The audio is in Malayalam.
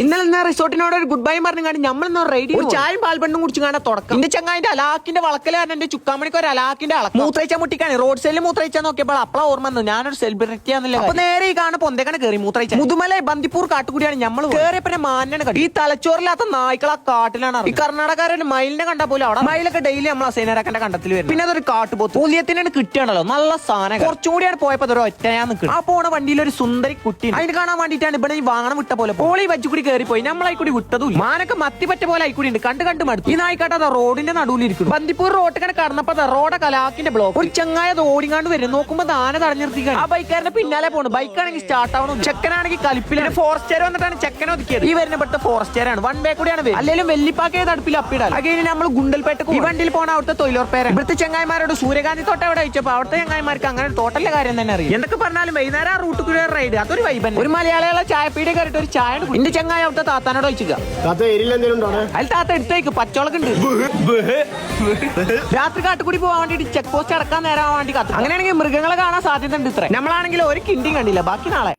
ഇന്നലെ റിസോർട്ടിനോട് ഒരു ഗുഡ് ബൈ പറഞ്ഞു കാണി നമ്മൾ റൈഡ് ഒരു ചായയും പാൽബണ്ണും കുടിച്ചു കാണാൻ തുടക്കം എന്റെ ചങ്ങായിന്റെ അലാക്കിന്റെ വളക്കലാണ് എന്റെ ചുക്കാമണിക്ക് ഒരു അലാക്കിന്റെ അളക്ക് മൂത്രയിച്ച മുട്ടിക്കാണ് റോഡ് സൈഡിൽ മൂത്രയിച്ചാൽ നോക്കിയപ്പോൾ അപ്പള ഓർമ്മ വന്നു ഞാനൊരു സെലിബ്രിറ്റി ആണല്ലോ. അപ്പൊ നേരെ ഈ കാണുന്ന പൊന്തേക്കാണ് കയറി മൂത്രയിച്ച മുതുമല ബന്ദിപ്പൂർ കാട്ടുകൂടിയാണ് നമ്മൾ കയറിയപ്പോ മാനാണ് കണ്ടു. ഈ തലച്ചോറില്ലാത്ത നായ്ക്കള കാട്ടിലാണ്. ഈ കർണാടകക്കാരൻ മയിലിനെ കണ്ടാ പോലും അവിടെ മയിലൊക്കെ ഡെയിലി നമ്മൾ അസൈനരാക്കന്റെ കണ്ടത്തിൽ വരും. പിന്നെ അതൊരു കാട്ടുപോത്ത് മൂല്യത്തിനാണ് കിട്ടുകയാണല്ലോ നല്ല സാധനം. കുറച്ചുകൂടിയാണ് പോയപ്പോ അതൊരു ഒറ്റയാ നിൽക്കുന്നത്. ആ പോണ വണ്ടിയിൽ ഒരു സുന്ദരി കുട്ടി അതിന് കാണാൻ വേണ്ടിയിട്ടാണ് ഇവിടെ ഈ വാങ്ങണം വിട്ട പോലെ പോളി വച്ചുകൂടി കയറി പോയി നമ്മളായിക്കൂടി വിട്ടതും മാനൊക്കെ മത്തിപ്പറ്റ പോലെ ആയിക്കൂടി ഉണ്ട് കണ്ട് മടുത്തു. ഈ നായിക്കാട്ട് അത് റോഡിന്റെ നടുവിലിരിക്കുന്നു. ബന്ദിപ്പൂർ റോട്ടിങ്ങനെ കടന്നപ്പോ റോഡ കലാക്കിന്റെ ബ്ലോക്ക് ഒരു ചങ്ങായ അത് ഓടിങ്ങാണ്ട് വരും. നോക്കുമ്പോ ആന തടഞ്ഞിർത്തിക്കാണ്. ആ ബൈക്കാരന്റെ പിന്നാലെ പോണു. ബൈക്കാണെങ്കിൽ സ്റ്റാർട്ട് ആവണം. ചെക്കനാണെങ്കിൽ കലിപ്പിലാണ്. ഫോറസ്റ്റർ വന്നിട്ടാണ് ചെക്കനെ ഒതുക്കിയത്. ഈ വരുന്ന പെട്ട ഫോറസ്റ്ററാണ്. വൺ വേ കൂടിയാണ് വരുന്നത്. അല്ലെങ്കിൽ വെല്ലിപ്പാക്കിയ തടുപ്പിൽ അപ്പിടാൻ അകൈന് നമ്മൾ ഗുണ്ടൽപേട്ട ഈ വണ്ടിയിൽ പോണ അവിടുത്തെ തൊഴിലുറപ്പേരാണ്. ഇവിടുത്തെ ചങ്ങായിമാരോട് സൂര്യകാന്തി തോട്ടം എവിടെ വെച്ചപ്പോ അവിടുത്തെ ചങ്ങായിമാർക്ക് അങ്ങനെ തോട്ടലിലെ കാര്യം തന്നെ അറിയാം. എന്തൊക്കെ പറഞ്ഞാലും വൈകുന്നേരം ആ റൂട്ട് കൂടി റൈഡ് അതൊരു വൈബൻ. ഒരു മലയാളികളെ ചായപ്പീടെ കയറിട്ട് ഒരു ചായ എന്റെ ചങ്ങായി അവിടുത്തെ താത്താനോട് വെച്ചില്ല. അതിൽ താത്ത എടുത്തേക്ക് പച്ചോളൊക്കെ ഉണ്ട്. രാത്രി കാട്ടുകൂടി പോകാൻ വേണ്ടിട്ട് ചെക്ക് പോസ്റ്റ് അടക്കാൻ നേരം വേണ്ടി കാത്തു. അങ്ങനെയാണെങ്കിൽ മൃഗങ്ങളെ കാണാൻ സാധ്യത ഉണ്ട്. ഇത്ര നമ്മളാണെങ്കിൽ ഒരു കിണ്ടിയും കണ്ടില്ല. ബാക്കി നാളെ